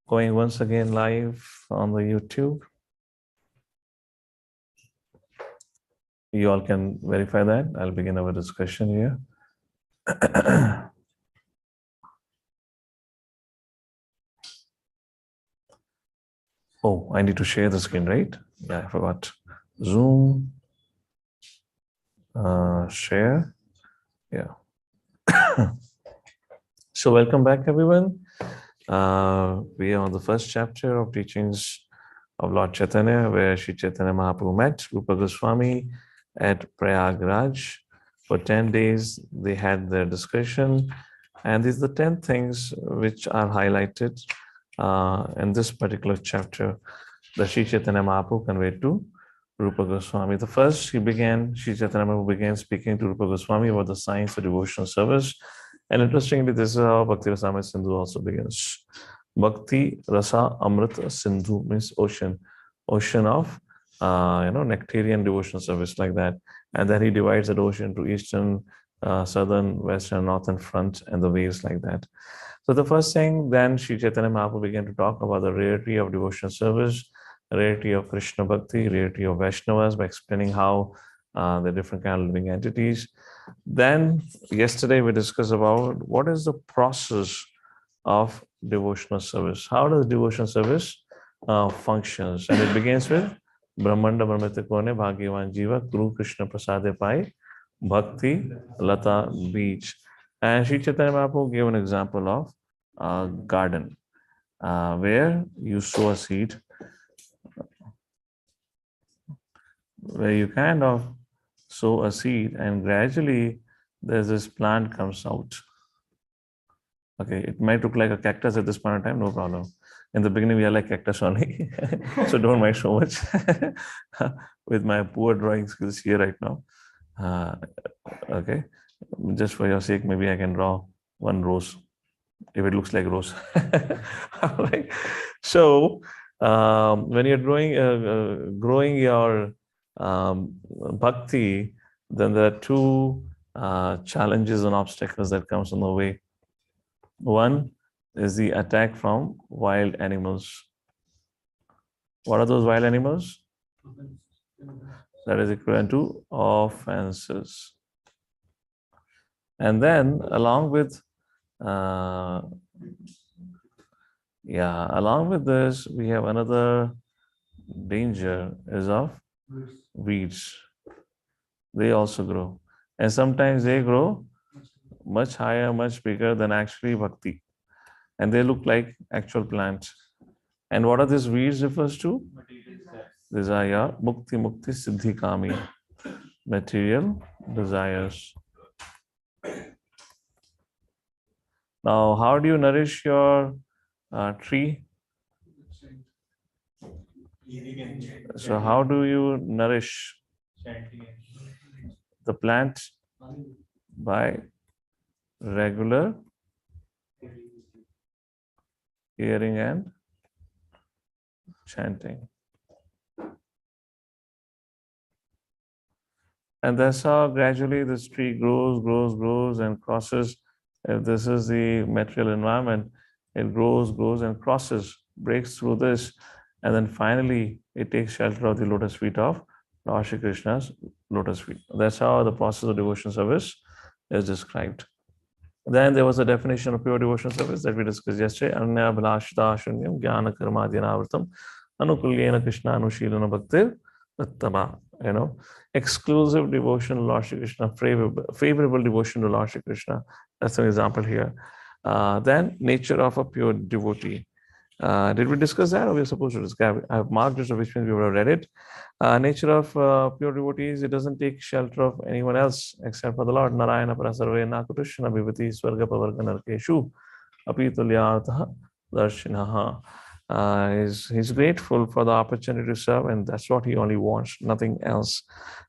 Going once again live on the YouTube. You all can verify that. I'll begin our discussion here. Oh, I need to share the screen, right? Yeah, I forgot. Zoom. Share. Yeah. So welcome back, everyone. We are on the first chapter of teachings of Lord Chaitanya, where Sri Chaitanya Mahaprabhu met Rupa Goswami at Prayagraj. For 10 days, they had their discussion. And these are the 10 things which are highlighted in this particular chapter that Sri Chaitanya Mahaprabhu conveyed to Rupa Goswami. The first, Sri Chaitanya Mahaprabhu began speaking to Rupa Goswami about the science of devotional service. And interestingly, this is how Bhakti Rasamrita Sindhu also begins. Bhakti Rasa Amrita Sindhu means ocean of nectarian devotional service, like that. And then he divides that ocean to eastern, southern, western, northern front, and the waves like that. So the first thing, then Sri Chaitanya Mahaprabhu began to talk about the rarity of devotional service, rarity of Krishna Bhakti, rarity of Vaishnavas, by explaining how the different kind of living entities. Then yesterday we discussed about what is the process of devotional service. How does devotional service functions? And it begins with Brahmanda Brahmite Kone Bhagyavan Jiva Kuru Krishna Prasade Pai Bhakti Lata Beach. And Sri Chaitanya Mahaprabhu gave an example of a garden where you sow a seed, where you kind of sow a seed and gradually there's this plant comes out. Okay, it might look like a cactus at this point in time, no problem. In the beginning, we are like cactus only, so don't mind so much with my poor drawing skills here right now. Okay, just for your sake, maybe I can draw one rose if it looks like rose. Right. So when you're growing your bhakti, then there are two challenges and obstacles that comes on the way. One is the attack from wild animals. What are those wild animals? That is equivalent to offenses. And then along with this, we have another danger is of weeds. They also grow. And sometimes they grow much higher, much bigger than actually bhakti. And they look like actual plants. And what are these weeds refers to? These are your mukti siddhi kami, material desires. Now, how do you nourish your tree? So how do you nourish the plant? By regular hearing and chanting. And that's how gradually this tree grows and crosses. If this is the material environment, it grows and crosses, breaks through this, and then finally it takes shelter of the lotus feet of Lord Shri Krishna's lotus feet. That's how the process of devotion service is described. Then there was a definition of pure devotion service that we discussed yesterday. Anya bhalashita shunyam jnana karmadhyanavartam anukulyena Krishna anushilana bhaktir uttama. Exclusive devotion to Lord Shri Krishna, favorable devotion to Lord Shri Krishna. That's an example here. Then nature of a pure devotee. Did we discuss that, or we are supposed to discuss? I have marked it, which means we would have read it. Nature of pure devotees, it doesn't take shelter of anyone else except for the Lord. Narayana prasarve nakutushna bhivati swarga pavarga narkeshu apitulyartha darshinaha. He's grateful for the opportunity to serve, and that's what he only wants, nothing else.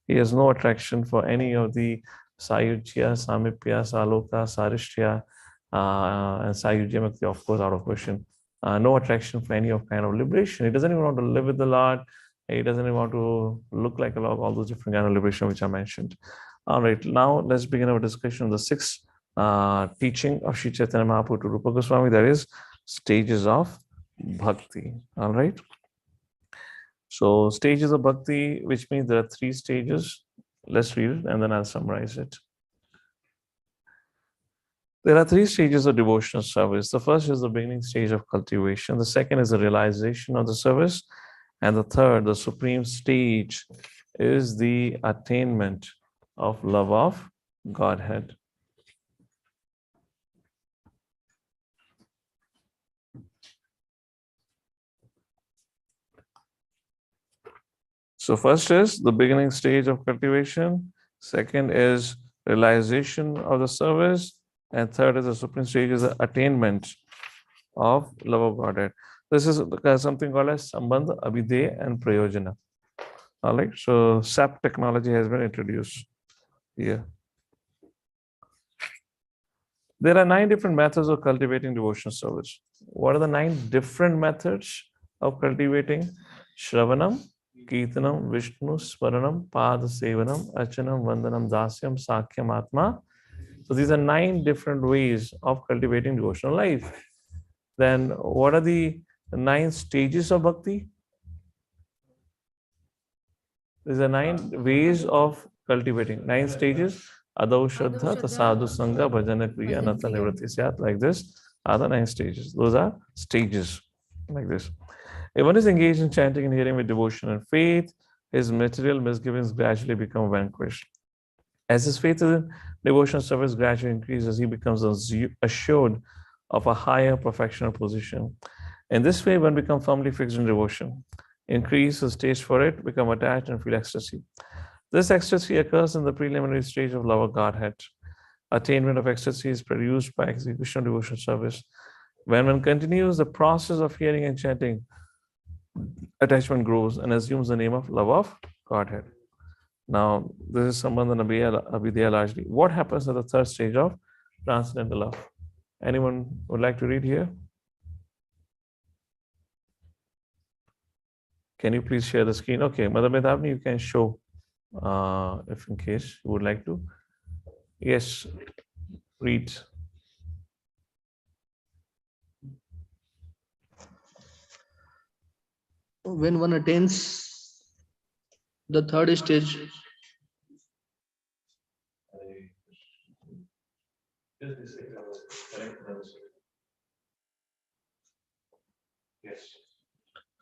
He has no attraction for any of the Sayujya, Samipya, Saloka, Sarishya, and Sayujya Mukti, of course, out of question. No attraction for any of kind of liberation. He doesn't even want to live with the Lord. He doesn't even want to look like a lot of all those different kind of liberation which I mentioned. All right, now let's begin our discussion on the sixth teaching of Sri Chaitanya Mahaprabhu to Rupa Goswami. That is stages of bhakti. All right. So stages of bhakti, which means there are 3 stages. Let's read it and then I'll summarize it. There are 3 stages of devotional service. The first is the beginning stage of cultivation. The second is the realization of the service. And the third, the supreme stage, is the attainment of love of Godhead. So first is the beginning stage of cultivation. Second is realization of the service. And third is the supreme stage is the attainment of love of Godhead. This is something called as Sambandha, Abhideya, and Prayojana. All right. So SAP technology has been introduced here. There are 9 different methods of cultivating devotional service. What are the 9 different methods of cultivating? Shravanam, Kirtanam, Vishnu, Swaranam, Pada Sevanam, Archanam, Vandanam, Dasyam, Sakhyam, Atma. So these are 9 different ways of cultivating devotional life. Then what are the 9 stages of bhakti? These are 9 ways of cultivating, 9 stages. Adau Shraddha, Tasadu Sangha, Bhajana Kriya, Nata Nivritti Syat, like this are the 9 stages. Those are stages, like this. If one is engaged in chanting and hearing with devotion and faith, his material misgivings gradually become vanquished. As his faith in devotional service gradually increases, he becomes assured of a higher perfectional position. In this way, one becomes firmly fixed in devotion, increase his taste for it, become attached, and feel ecstasy. This ecstasy occurs in the preliminary stage of love of Godhead. Attainment of ecstasy is produced by execution of devotional service. When one continues the process of hearing and chanting, attachment grows and assumes the name of love of Godhead. Now, this is Sambandha Abhideya largely. What happens at the third stage of transcendental love? Anyone would like to read here? Can you please share the screen? Okay, Mother Medhavni, you can show if in case you would like to. Yes, read. When one attains the third stage,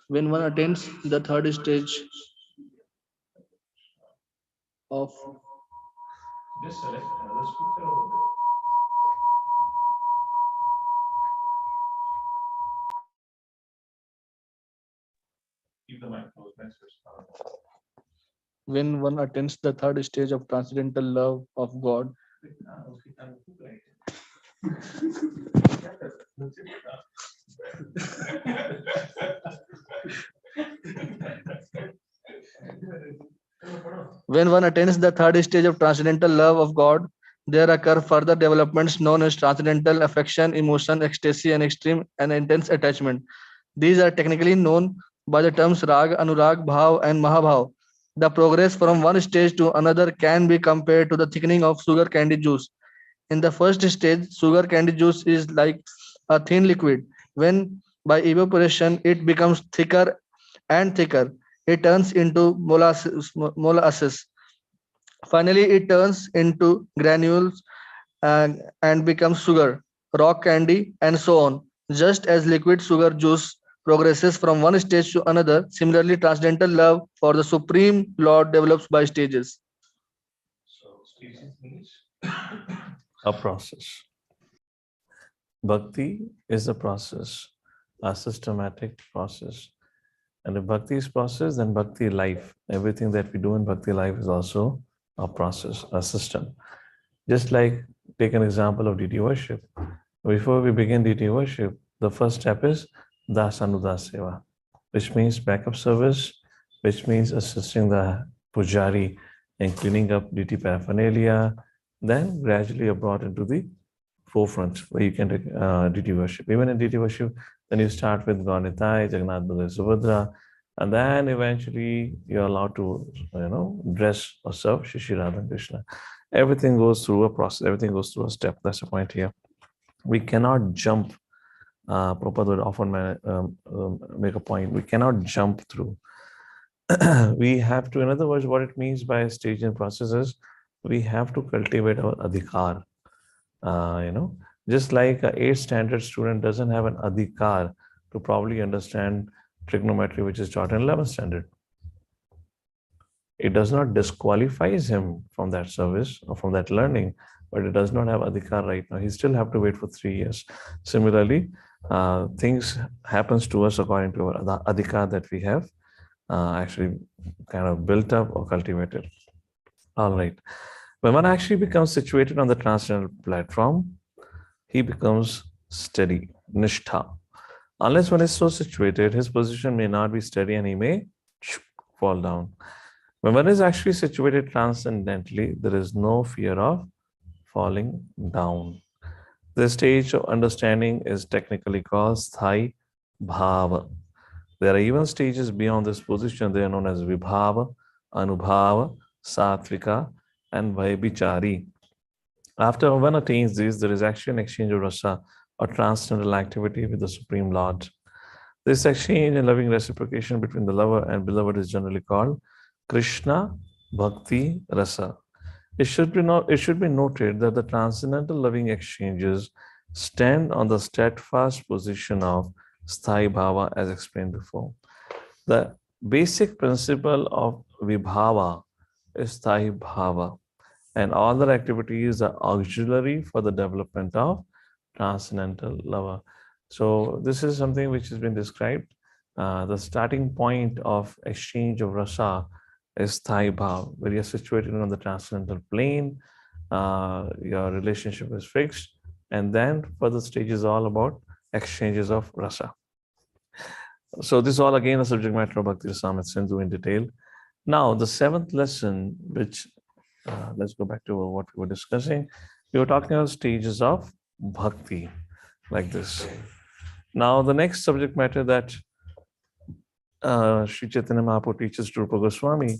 when one attains the third stage of Just select another speaker over there. Keep the mic close next to when one attains the third stage of transcendental love of God, when one attains the third stage of transcendental love of God, there occur further developments known as transcendental affection, emotion, ecstasy, and extreme and intense attachment. These are technically known by the terms Rag, Anurag, Bhav, and Mahabhav. The progress from one stage to another can be compared to the thickening of sugar candy juice. In the first stage, sugar candy juice is like a thin liquid. When by evaporation it becomes thicker and thicker, it turns into molasses. Finally, it turns into granules and becomes sugar, rock candy, and so on. Just as liquid sugar juice progresses from one stage to another, similarly, transcendental love for the Supreme Lord develops by stages. So, stages means a process. Bhakti is a process, a systematic process. And if bhakti is process, then bhakti life, everything that we do in bhakti life is also a process, a system. Just like take an example of deity worship. Before we begin deity worship, the first step is dasanudas seva, which means backup service, which means assisting the pujari in cleaning up deity paraphernalia. Then gradually you're brought into the forefront where you can deity worship. Even in deity worship, then you start with Gaunitai, Jagannath, Baladev, Subhadra, and then eventually you're allowed to, dress or serve Shishi Radha and Krishna. Everything goes through a process. Everything goes through a step. That's the point here. We cannot jump Prabhupada would often make a point. We cannot jump through. We have to, in other words, what it means by stage and process is we have to cultivate our adhikar. Just like an 8th standard student doesn't have an adhikar to probably understand trigonometry, which is taught in 11th standard. It does not disqualifies him from that service or from that learning, but it does not have adhikar right now. He still have to wait for 3 years. Similarly, things happens to us according to our adhikar that we have actually kind of built up or cultivated. All right. When one actually becomes situated on the transcendental platform, he becomes steady, nishtha. Unless one is so situated, his position may not be steady and he may fall down. When one is actually situated transcendently, there is no fear of falling down. This stage of understanding is technically called sthai bhava. There are even stages beyond this position. They are known as vibhava, anubhava, satvika, and vaibichari. After one attains these, there is actually an exchange of rasa or transcendental activity with the Supreme Lord. This exchange and loving reciprocation between the lover and beloved is generally called Krishna Bhakti Rasa. It should be noted that the transcendental loving exchanges stand on the steadfast position of Sthai Bhava as explained before. The basic principle of Vibhava is Sthai Bhava, and all other activities are auxiliary for the development of transcendental lover. So this is something which has been described. The starting point of exchange of rasa is Sthai Bhav, where you're situated on the transcendental plane, your relationship is fixed, and then further stage is all about exchanges of rasa. So this is all again a subject matter of Bhakti Rasamrita Sindhu in detail. Now the 7th lesson, which let's go back to what we were discussing. We were talking about stages of bhakti, like this. Now the next subject matter that Sri Chaitanya Mahaprabhu teaches to Rupa Goswami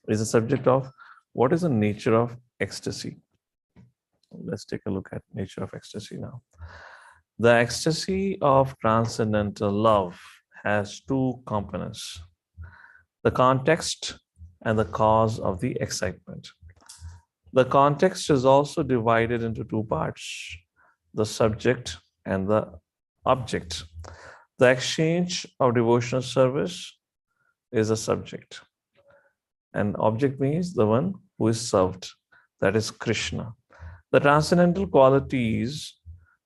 is the subject of what is the nature of ecstasy. Let's take a look at nature of ecstasy now. The ecstasy of transcendental love has two components: the context and the cause of the excitement. The context is also divided into two parts: the subject and the object. The exchange of devotional service is a subject, and object means the one who is served, that is Krishna. The transcendental qualities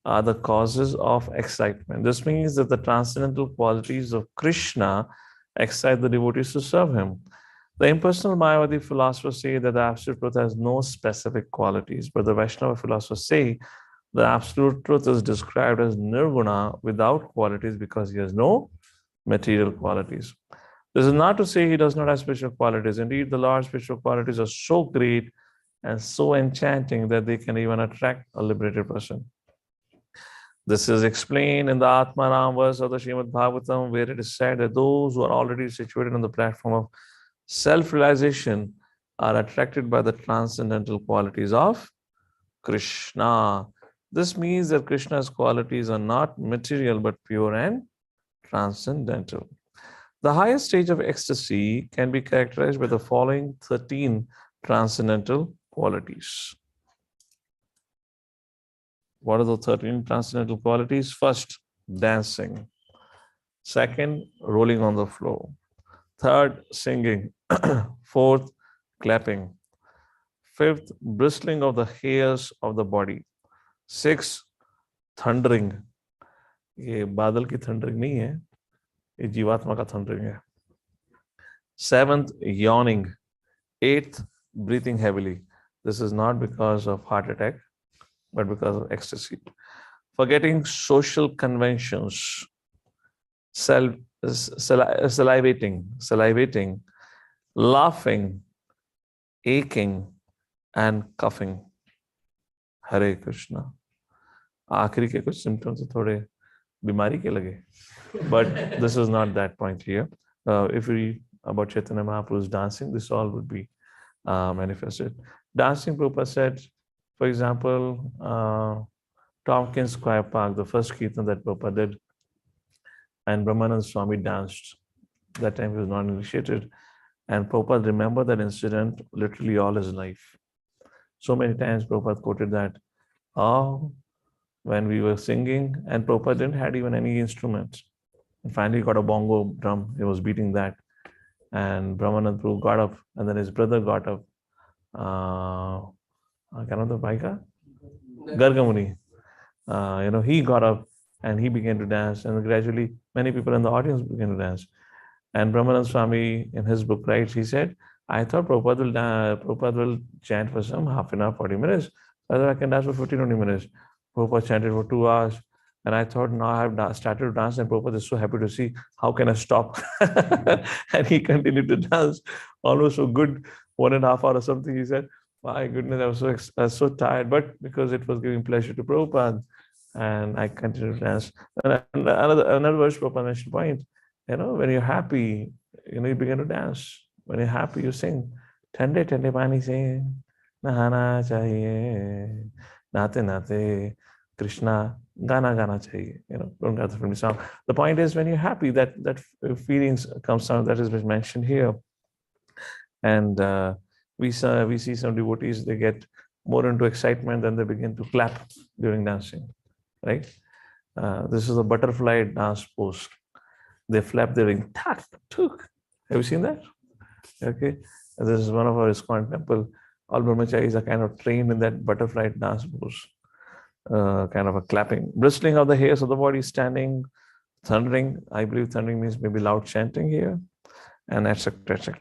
are the causes of excitement. This means that the transcendental qualities of Krishna excite the devotees to serve him. The impersonal Mayavadi philosophers say that the absolute truth has no specific qualities, but the Vaishnava philosophers say the absolute truth is described as nirguna, without qualities, because he has no material qualities. This is not to say he does not have spiritual qualities. Indeed, the Lord's spiritual qualities are so great and so enchanting that they can even attract a liberated person. This is explained in the Atmaram verse of the Srimad Bhagavatam, where it is said that those who are already situated on the platform of self-realization are attracted by the transcendental qualities of Krishna. This means that Krishna's qualities are not material but pure and transcendental. The highest stage of ecstasy can be characterized by the following 13 transcendental qualities. What are the 13 transcendental qualities? First, dancing. Second, rolling on the floor. Third, singing. Fourth, clapping. Fifth, bristling of the hairs of the body. Sixth, thundering. ये बादल की thundering नहीं है, ये जीवात्मा का thundering है. Seventh, yawning. Eighth, breathing heavily. This is not because of heart attack, but because of ecstasy. Forgetting social conventions. Salivating, laughing, aching, and coughing. Hare Krishna. आखिरी के कुछ symptoms थोड़े बीमारी के लगे, but this is not that point here. If we read about Chaitanya Mahaprabhu's dancing, this all would be manifested. Dancing, Prabhupada said, for example, Tompkins Square Park, the first kirtan that Prabhupada did, and Brahmanand Swami danced. That time he was not initiated. And Prabhupada remembered that incident literally all his life. So many times Prabhupada quoted that, oh, when we were singing, and Prabhupada didn't have even any instruments. And finally got a bongo drum, he was beating that. And Brahmanand Prabhu got up, and then his brother got up. Gargamuni. He got up and he began to dance, and gradually many people in the audience began to dance. And Brahmanand Swami, in his book, writes, he said, I thought Prabhupada will chant for some half an hour, 40 minutes. I thought I can dance for 15, 20 minutes. Prabhupada chanted for 2 hours. And I thought, now I have started to dance, and Prabhupada is so happy to see, how can I stop? And he continued to dance almost a good 1.5 hours or something. He said, my goodness, I was so tired, but because it was giving pleasure to Prabhupada, and I continued to dance. And another verse Prabhupada mentioned point, when you're happy, you begin to dance. When you're happy, you sing. Thande thande pani se nahana chahiye, nate nate Krishna gana gana chahiye. Don't have to finish song. The point is, when you're happy, that feelings comes down. That is mentioned here. And we see some devotees, they get more into excitement and they begin to clap during dancing, right? This is a butterfly dance pose. They flap their wings. Tak, tuk. Have you seen that? Okay. This is one of our ISKCON temple. All brahmacharis are kind of trained in that butterfly dance pose. Kind of a clapping. Bristling of the hairs of the body, standing, thundering. I believe thundering means maybe loud chanting here, and etc. etc.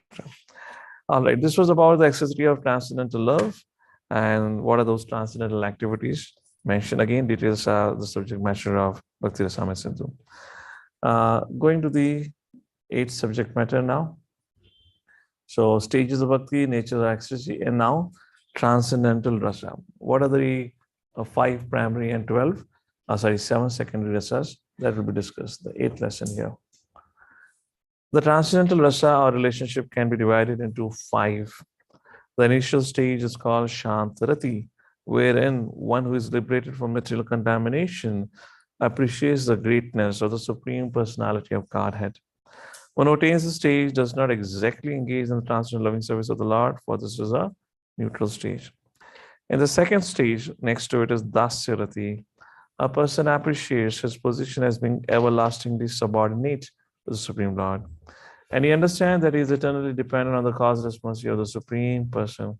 All right, this was about the accessory of transcendental love. And what are those transcendental activities? Mentioned again, details are the subject matter of Bhakti Rasamrita Sindhu. Going to the 8th subject matter now. So, stages of bhakti, nature of ecstasy, and now transcendental rasa. What are the 5 primary and 7 secondary rasas that will be discussed? The 8th lesson here. The transcendental rasa or relationship can be divided into 5. The initial stage is called Shantarati, wherein one who is liberated from material contamination appreciates the greatness of the Supreme Personality of Godhead. One who attains the stage does not exactly engage in the transcendental loving service of the Lord, for this is a neutral stage. In the second stage, next to it is Dasyarati. A person appreciates his position as being everlastingly subordinate to the Supreme Lord. And he understands that he is eternally dependent on the causeless mercy of the Supreme Person.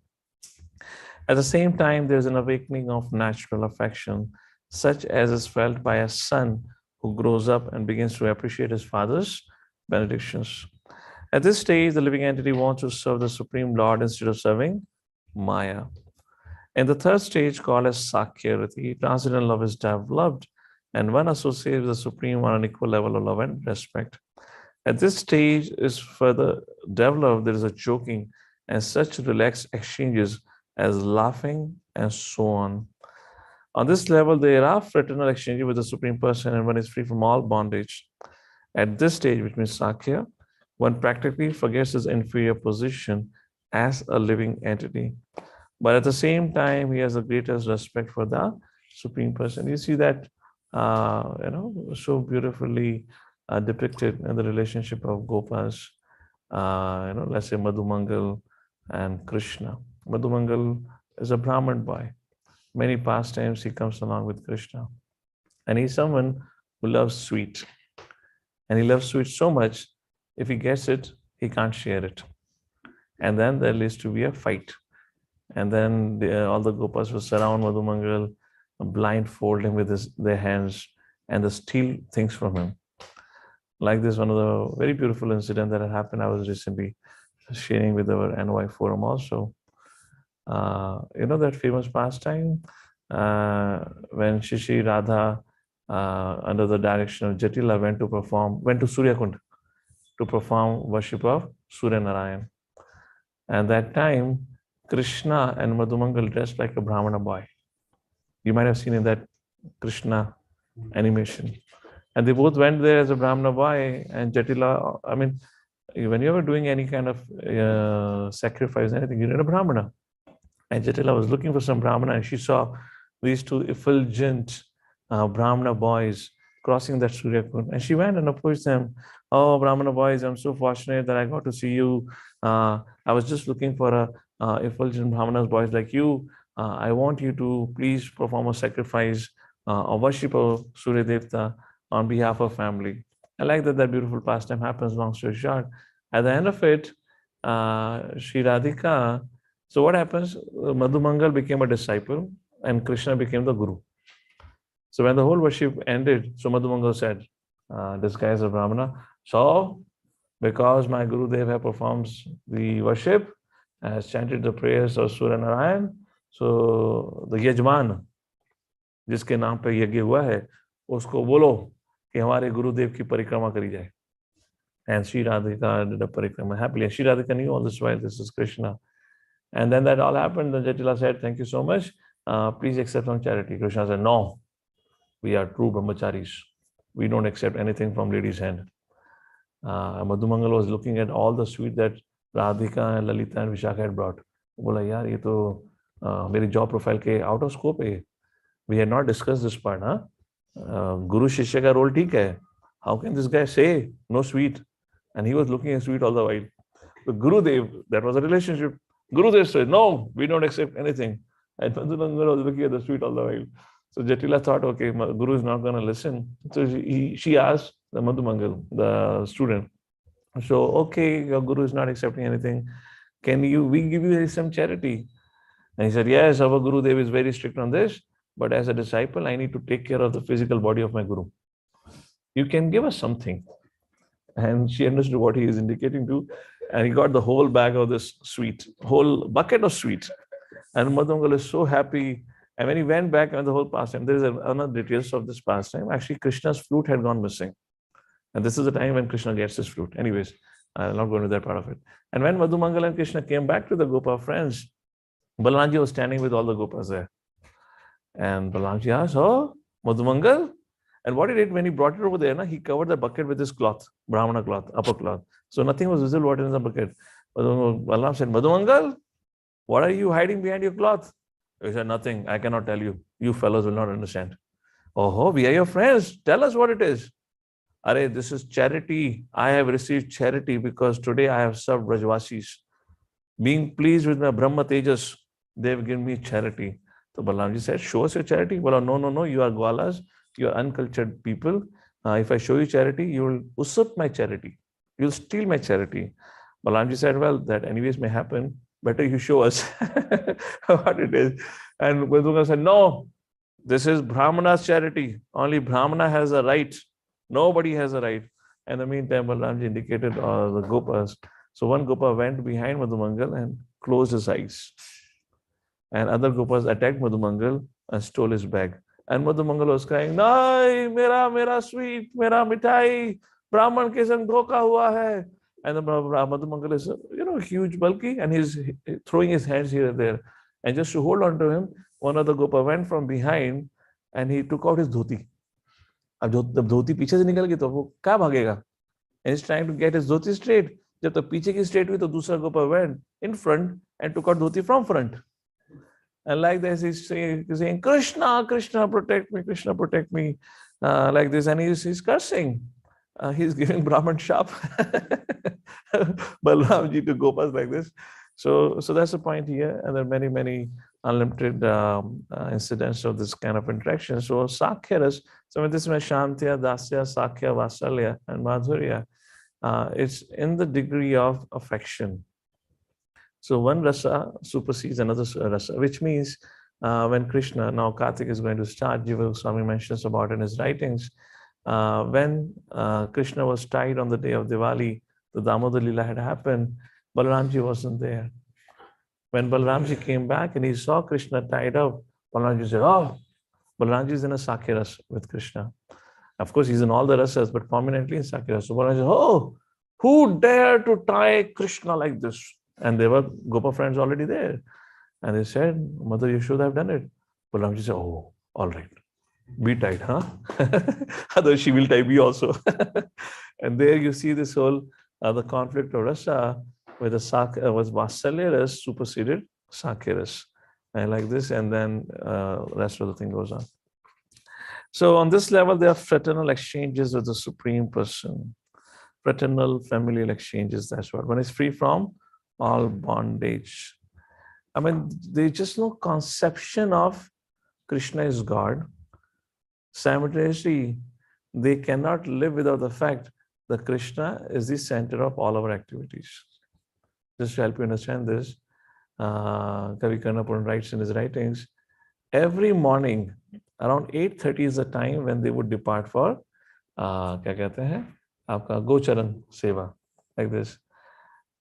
At the same time, there is an awakening of natural affection, such as is felt by a son who grows up and begins to appreciate his father's benedictions. At this stage, the living entity wants to serve the Supreme Lord instead of serving Maya. In the third stage, called as Sakyarati, transcendental love is developed, and one associates with the Supreme on an equal level of love and respect. At this stage is further developed, there is a joking and such relaxed exchanges as laughing and so on. On this level, there are fraternal exchanges with the Supreme Person and one is free from all bondage. At this stage, which means Sakya, one practically forgets his inferior position as a living entity. But at the same time, he has the greatest respect for the Supreme Person. You see that, so beautifully depicted in the relationship of Gopas, let's say Madhumangal and Krishna. Madhumangal is a Brahmin boy. Many pastimes he comes along with Krishna. And he's someone who loves sweet. And he loves sweet so much, if he gets it, he can't share it. And then there leads to be a fight. And then all the Gopas will surround Madhumangal, blindfold him with their hands, and they steal things from him. Like this, one of the very beautiful incident that had happened, I was recently sharing with our NY forum also. That famous pastime when Shishi Radha, under the direction of Jatila, went to Surya Kund to perform worship of Surya Narayan. And that time, Krishna and Madhumangal dressed like a Brahmana boy. You might have seen in that Krishna animation. And they both went there as a Brahmana boy, and Jatila, when you were doing any kind of sacrifice, anything, you need a Brahmana. And Jatila was looking for some Brahmana, and she saw these two effulgent, Brahmana boys crossing that Surya Kund. And she went and approached them. Oh, Brahmana boys, I'm so fortunate that I got to see you. I was just looking for a effulgent Brahmana boys like you. I want you to please perform a sacrifice or worship of Surya Devta on behalf of family. I like that beautiful pastime happens, long story short. At the end of it, Sri Radhika, so what happens? Madhu Mangal became a disciple and Krishna became the guru. So when the whole worship ended, so Madhu Mangal said, this guy is a Brahmana. So because my Guru Dev performs the worship, has chanted the prayers of Surya Narayan, so the Yajman, जिसके नाम पे यज्ञ हुआ है, उसको बोलो कि हमारे गुरुदेव की परिक्रमा करी जाए. And Sri Radhika did a parikrama happily. And Sri Radhika knew all this while this is Krishna. And then that all happened. Then Jatila said, thank you so much. Please accept some charity. Krishna said, no, we are true brahmacharis. We don't accept anything from ladies' hand. Madhu Mangal was looking at all the sweet that Radhika and Lalita and Vishakha had brought. बोला यार ये तो मेरी job profile के out of scope है. We had not discussed this part, huh? Guru शिष्य का role ठीक है. How can this guy say no sweet? And he was looking at sweet all the while. The Gurudev, that was a relationship. Gurudev said, no, we don't accept anything. And Madhu Mangal was looking at the sweet all the while. So Jatila thought, okay, Guru is not going to listen. So she asked the Madhu Mangal, the student, so, okay, your Guru is not accepting anything. We give you some charity? And he said, yes, our Guru Dev is very strict on this. But as a disciple, I need to take care of the physical body of my Guru. You can give us something. And she understood what he is indicating to. And he got the whole bag of this sweet, whole bucket of sweet. And Madhu Mangal is so happy. And when he went back on the whole pastime, there is another details of this pastime. Actually, Krishna's flute had gone missing. And this is the time when Krishna gets his flute. Anyways, I'll not go into that part of it. And when Madhu Mangal and Krishna came back to the Gopa friends, Balaji was standing with all the Gopas there. And Balaji asked, oh, Madhu Mangal? And what he did when he brought it over there, he covered the bucket with his cloth, Brahmana cloth, upper cloth. So nothing was visible what in the bucket. Balaram said, Madhu Mangal, what are you hiding behind your cloth? He said, nothing, I cannot tell you. You fellows will not understand. Oh, we are your friends. Tell us what it is. Are, this is charity. I have received charity because today I have served Brajvasis. Being pleased with my Brahma Tejas, they have given me charity. So Balaramji said, show us your charity. Well, no, you are Gwalas. You are uncultured people. If I show you charity, you will usurp my charity. You will steal my charity. Balaramji said, well, that anyways may happen. Better you show us what it is. And Madhu said, no, this is Brahmana's charity. Only Brahmana has a right. Nobody has a right. And in the meantime, Balaramji indicated the Gopas. So one Gopa went behind Madhu Mangal and closed his eyes. And other Gopas attacked Madhu Mangal and stole his bag. And Madhu Mangal was crying, "Nai, mera sweet, mera mithai, Brahman ke sang dhoka hua hai." And the Madhu Mangal is, huge, bulky, and he's throwing his hands here and there. And just to hold on to him, one of the Gopa went from behind and he took out his dhoti. अब जब धोती पीछे से निकल गई तो वो क्या भागेगा? And he's trying to get his dhoti straight. जब तक पीछे की straight हुई तो दूसरा Gopa went in front and took out dhoti from front. And like this, he's saying, Krishna, Krishna, protect me, Krishna, protect me. Like this, and he's cursing. He's giving Brahman sharp Balramji to Gopas like this. So that's the point here. And there are many, many unlimited incidents of this kind of interaction. So Sakhyaras, so when this is Shantya, Dasya, Sakhya, Vasalya, and Madhurya, it's in the degree of affection. So one rasa supersedes another rasa, which means when Krishna, now Kartik is going to start, Jiva Swami mentions about in his writings, when Krishna was tied on the day of Diwali, the Damodar Leela had happened, Balaramji wasn't there. When Balaramji came back and he saw Krishna tied up, Balaramji said, oh, Balaramji is in a Sakhya rasa with Krishna. Of course, he's in all the rasas, but prominently in Sakhya rasa. So Balaramji said, oh, who dared to tie Krishna like this? And there were Gopa friends already there. And they said, Mother, you should have done it. Balaramji said, oh, all right. Be tied, huh? Otherwise, she will tie me also. And there you see this whole, the conflict of rasa, where the was Vasalya rasa superseded Sakhya rasa. And like this, and then rest of the thing goes on. So on this level, there are fraternal exchanges with the Supreme Person. Fraternal familial exchanges, that's what. One is free from all bondage. I mean, there's just no conception of Krishna is God. Simultaneously, they cannot live without the fact that Krishna is the center of all our activities. Just to help you understand this, Kavi Karnapur writes in his writings, every morning around 8:30 is the time when they would depart for क्या कहते हैं आपका गोचरण seva, like this.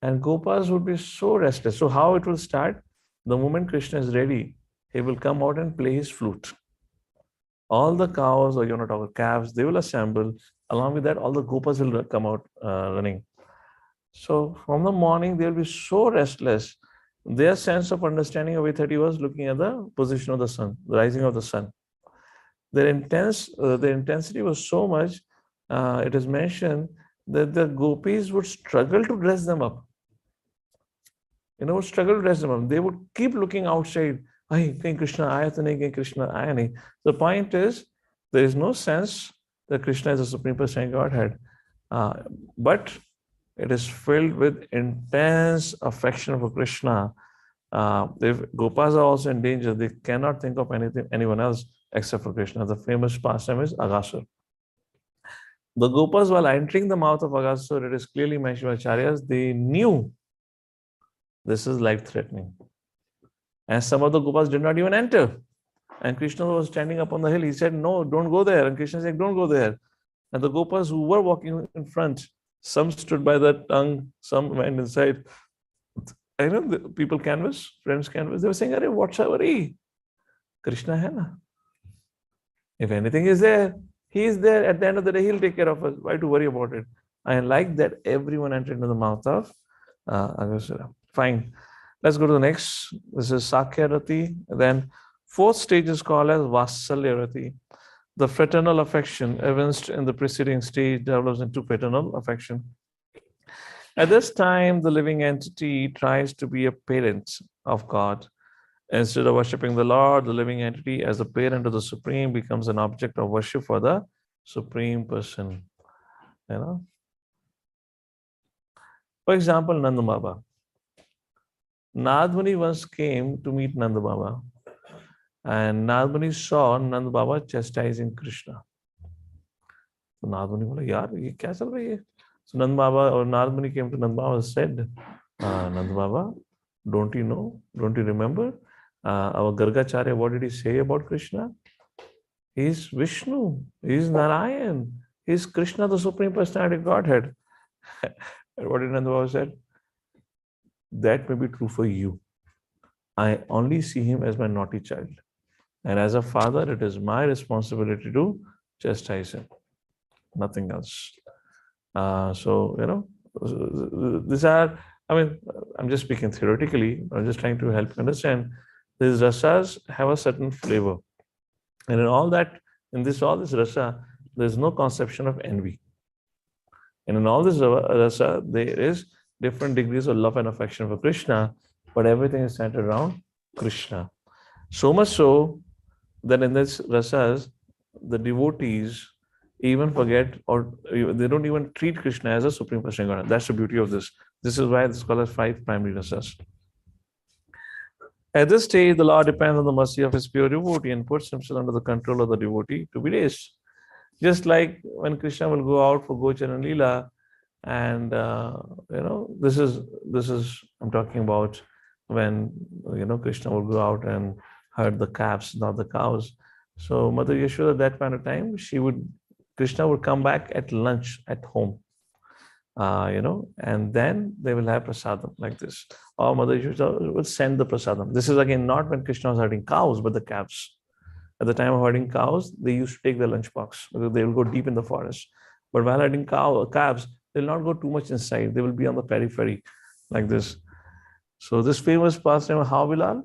And Gopas would be so restless. So how it will start? The moment Krishna is ready, he will come out and play his flute. All the cows, or calves, they will assemble. Along with that, all the Gopas will come out running. So from the morning, they will be so restless. Their sense of understanding of 8:30 was looking at the position of the sun, the rising of the sun. Their intensity was so much, it is mentioned that the gopis would struggle to dress them up. Struggle to dress them up. They would keep looking outside. Hey, Krishna aaya to nahi, Krishna aaya nahi. The point is, there is no sense that Krishna is a Supreme Person Godhead. But it is filled with intense affection for Krishna. If Gopas are also in danger, they cannot think of anyone else except for Krishna. The famous pastime is Agasur. The Gopas, while entering the mouth of Agasur, it is clearly mentioned by Acharyas, they knew this is life-threatening. And some of the Gopas did not even enter. And Krishna was standing up on the hill. He said, no, don't go there. And Krishna said, don't go there. And the Gopas who were walking in front, some stood by the tongue, some went inside. I know the people canvas, friends canvas, they were saying, Arey, what's our worry? Krishna hai na. If anything is there, he is there. At the end of the day, he'll take care of us. Why to worry about it? I like that everyone entered into the mouth of Agasura. Fine. Let's go to the next. This is Sakya Rati. Then fourth stage is called as Vasalya Rati. The fraternal affection evinced in the preceding stage develops into paternal affection. At this time, the living entity tries to be a parent of God. Instead of worshipping the Lord, the living entity as a parent of the Supreme becomes an object of worship for the Supreme Person. For example, Nanda Baba. Nadmani once came to meet Nanda Baba, and Nadmani saw Nanda Baba chastising Krishna. So Nadmani was like, "Yaar, ye kya chal raha hai?" So Nanda Baba or Nadmani came to Nanda Baba and said, Nanda Baba, don't you know? Don't you remember? Our Gargacharya, what did he say about Krishna? He is Vishnu. He is Narayan. He is Krishna, the Supreme Personality of Godhead. What did Nanda Baba said? That may be true for you. I only see him as my naughty child. And as a father, it is my responsibility to chastise him. Nothing else. These are, I'm just speaking theoretically. I'm just trying to help you understand. These rasas have a certain flavor. And in all this rasa, there's no conception of envy. And in all this rasa, there is different degrees of love and affection for Krishna, but everything is centered around Krishna. So much so that in this rasas, the devotees even forget, or they don't even treat Krishna as a Supreme Person God. That's the beauty of this. This is why it's called as 5 primary rasas. At this stage, the Lord depends on the mercy of his pure devotee and puts himself under the control of the devotee to be raised. Just like when Krishna will go out for Gocharan Leela, and this is I'm talking about when Krishna will go out and herd the calves, not the cows. So Mother Yashoda at that point of time, Krishna would come back at lunch at home, and then they will have prasadam like this. Or Mother Yashoda will send the prasadam. This is again not when Krishna was herding cows, but the calves. At the time of herding cows, they used to take their lunchbox because they will go deep in the forest. But while herding calves, they will not go too much inside. They will be on the periphery like this. So this famous pastime, How Bilal,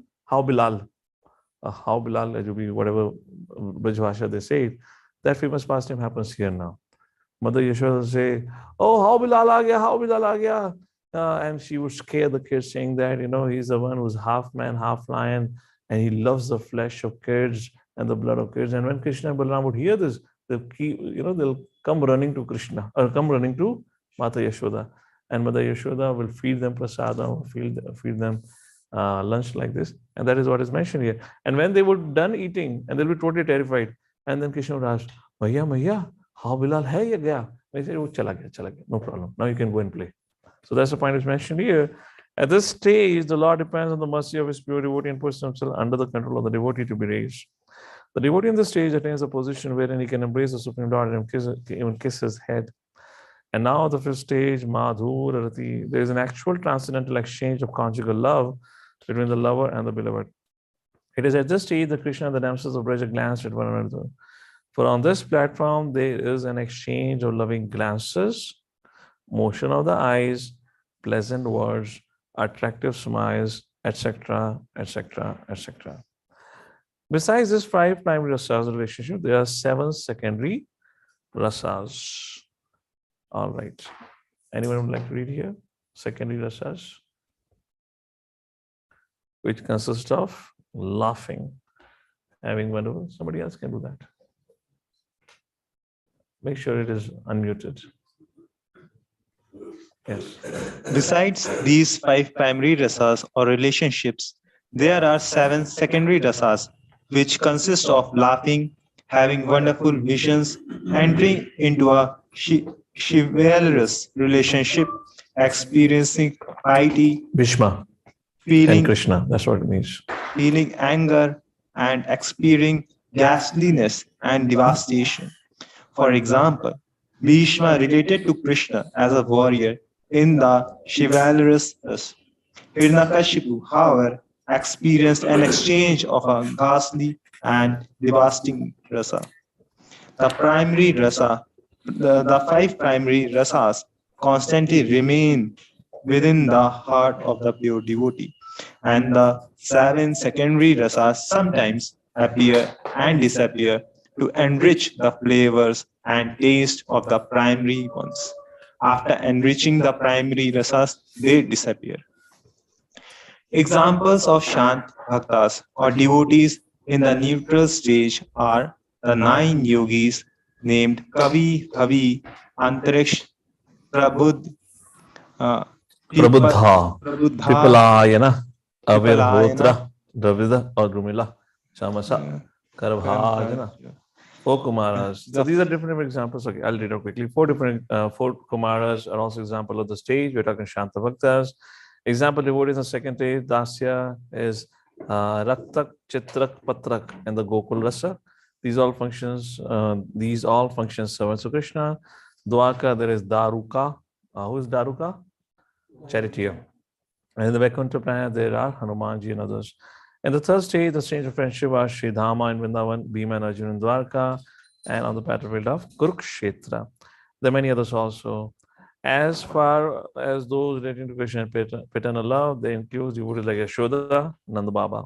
whatever Brajbhasha they say, that famous pastime happens here now. Mother Yashoda will say, oh, how Bilal aa gaya. And she would scare the kids saying that, he's the one who's half man, half lion, and he loves the flesh of kids, and the blood of kids. And when Krishna and Balaram would hear this, they'll come running to Krishna or come running to Mata Yashoda, and Mother Yashoda will feed them prasadam, feed them lunch like this, and that is what is mentioned here. And when they were done eating, and they'll be totally terrified, and then Krishna would ask, Maya, how Bilal hai ya gaya? They say, oh, chala gaya, no problem. Now you can go and play. So that's the point is mentioned here. At this stage, the Lord depends on the mercy of his pure devotee and puts himself under the control of the devotee to be raised. The devotee in this stage attains a position wherein he can embrace the Supreme Lord and even kiss his head. And now the fifth stage, Madhur Rati, there is an actual transcendental exchange of conjugal love between the lover and the beloved. It is at this stage that Krishna and the damsels of Braja glanced at one another. For on this platform, there is an exchange of loving glances, motion of the eyes, pleasant words, attractive smiles, etc., etc., etc. Besides this 5 primary rasas relationship, there are 7 secondary rasas. All right. Anyone would like to read here? Secondary rasas, which consist of laughing, having wonderful. Somebody else can do that. Make sure it is unmuted. Yes. Besides these 5 primary rasas or relationships, there are 7 secondary rasas, which consist of laughing, having wonderful visions, entering into a chivalrous relationship, experiencing piety, Bhishma feeling and Krishna, that's what it means. Feeling anger, and experiencing ghastliness and devastation. For example, Bhishma related to Krishna as a warrior in the chivalrous rasa. Hiranyakashipu, however, experienced an exchange of a ghastly and devastating rasa. The primary rasa, the 5 primary rasas constantly remain within the heart of the pure devotee, and the 7 secondary rasas sometimes appear and disappear to enrich the flavors and taste of the primary ones. After enriching the primary rasas, they disappear. Examples of Shant Bhaktas or devotees in the neutral stage are the 9 yogis named Kavi, Bhavi, Antariksh, Prabudh, uh, Prabudha, Prabudha, Pipalayana, Pipalayana, Avirhotra, Dravida, or Grumila, Chamasa, Karabhajana, 4 Kumaras. So these are different examples. Okay, I'll read it quickly. 4 Kumaras are also example of the stage. We're talking Shanta Bhaktas. Example devotees in second stage, Dasya is Raktak, Chitrak, Patrak, and the Gokul Rasa. These all functions servants of Krishna. Dwarka, there is Daruka. Who is Daruka? Charioteer. And in the Vaikuntha Praya, there are Hanumanji and others. In the third stage, the stage of friendship are Sri Dhama in Vrindavan, Bhima and Arjuna in Dwarka, and on the battlefield of Kurukshetra. There are many others also. As far as those relating to Krishna and paternal love, they include devotees like Yashoda, Nanda Baba.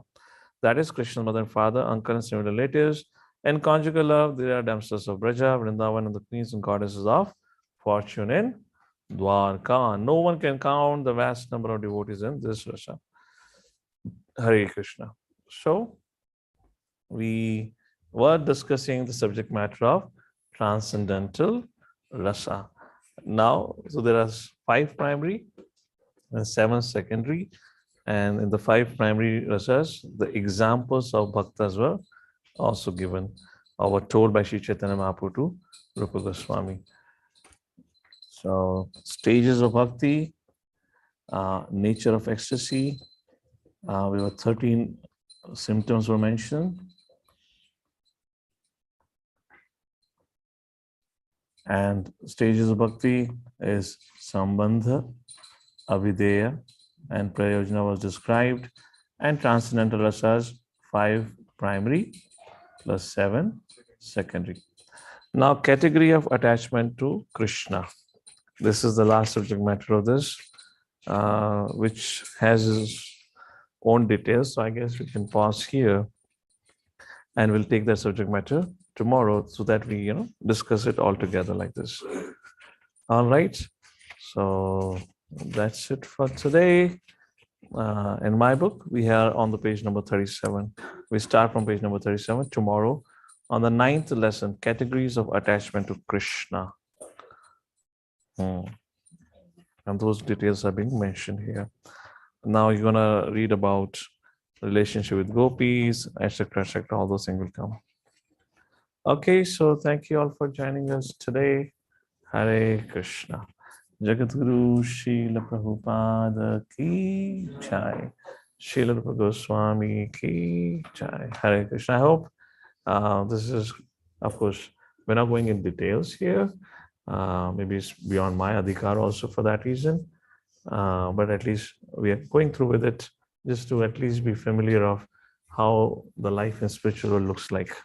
That is Krishna's mother and father, uncle and similar relatives. In conjugal love, there are damsels of Braja, Vrindavan, and the queens and goddesses of fortune in Dwarka. No one can count the vast number of devotees in this rasa. Hare Krishna. So, we were discussing the subject matter of transcendental rasa. Now, so there are 5 primary and 7 secondary, and in the 5 primary rasas, the examples of bhaktas were also given or were told by Sri Chaitanya Mahaprabhu to Rupa Goswami. So, stages of bhakti, nature of ecstasy, we were 13 symptoms were mentioned. And stages of bhakti is Sambandha, Avideya, and Prayojana was described. And transcendental rasas, 5 primary plus 7 secondary. Now, category of attachment to Krishna. This is the last subject matter of this, which has its own details. So I guess we can pause here and we'll take that subject matter tomorrow so that we, discuss it all together like this. All right. So that's it for today. In my book, we are on the page number 37. We start from page number 37 tomorrow on the 9th lesson, categories of attachment to Krishna. And those details are being mentioned here. Now you're gonna read about relationship with gopis, etc., etc. All those things will come. Okay, so thank you all for joining us today. Hare Krishna. Jagadguru Srila Prabhupada ki jai. Srila Rupa Goswami ki jai. Hare Krishna. I hope this is, of course, we're not going in details here. Maybe it's beyond my adhikar also for that reason. But at least we are going through with it just to at least be familiar of how the life in spiritual world looks like.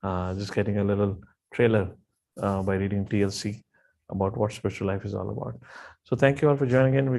Just getting a little trailer by reading TLC about what spiritual life is all about. So thank you all for joining in.